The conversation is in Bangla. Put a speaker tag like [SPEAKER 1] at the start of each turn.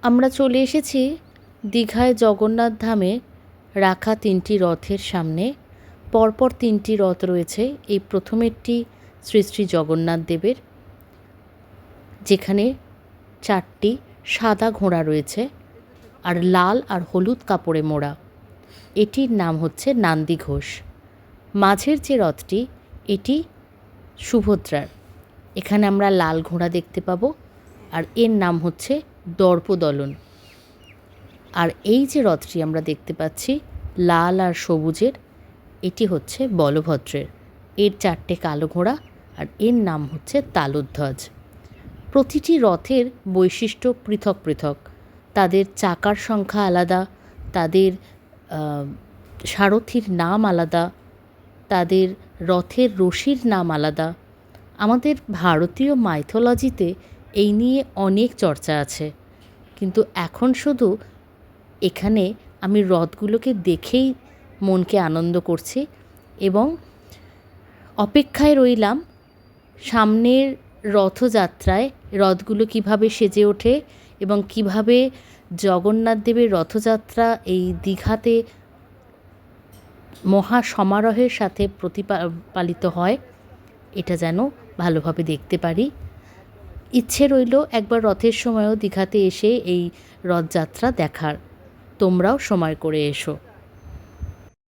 [SPEAKER 1] আমরা চলে এসেছি দীঘায় জগন্নাথ ধামে রাখা 3টি রথের সামনে। পরপর 3টি রথ রয়েছে। এই প্রথমেরটি শ্রী শ্রী জগন্নাথ দেবের, যেখানে 4টি সাদা ঘোড়া রয়েছে আর লাল আর হলুদ কাপড়ে মোড়া। এটির নাম হচ্ছে নান্দি ঘোষ। মাঝের যে রথটি, এটি সুভদ্রার। এখানে আমরা লাল ঘোড়া দেখতে পাবো আর এর নাম হচ্ছে দর্পদলন। আর এই যে রথটি আমরা দেখতে পাচ্ছি লাল আর সবুজের, এটি হচ্ছে বলভদ্রের। এর 4টে কালো ঘোড়া আর এর নাম হচ্ছে তালধ্বজ। প্রতিটি রথের বৈশিষ্ট্য পৃথক পৃথক। তাদের চাকার সংখ্যা আলাদা, তাদের সারথির নাম আলাদা, তাদের রথের রশির নাম আলাদা। আমাদের ভারতীয় মাইথোলজিতে এই নিয়ে অনেক চর্চা আছে, কিন্তু এখন শুধু এখানে আমি রথগুলোকে দেখেই মনকে আনন্দ করছি এবং অপেক্ষায় রইলাম সামনের রথযাত্রায় রথগুলো কিভাবে সেজে ওঠে এবং কিভাবে জগন্নাথ দেবের রথযাত্রা এই দীঘাতে মহা সমারোহের সাথে পালিত হয়। এটা যেন ভালোভাবে দেখতে পারি। ইচ্ছে রইল একবার রথের সময়ও দীঘাতে এসে এই রথযাত্রা দেখার। তোমরাও সময় করে এসো।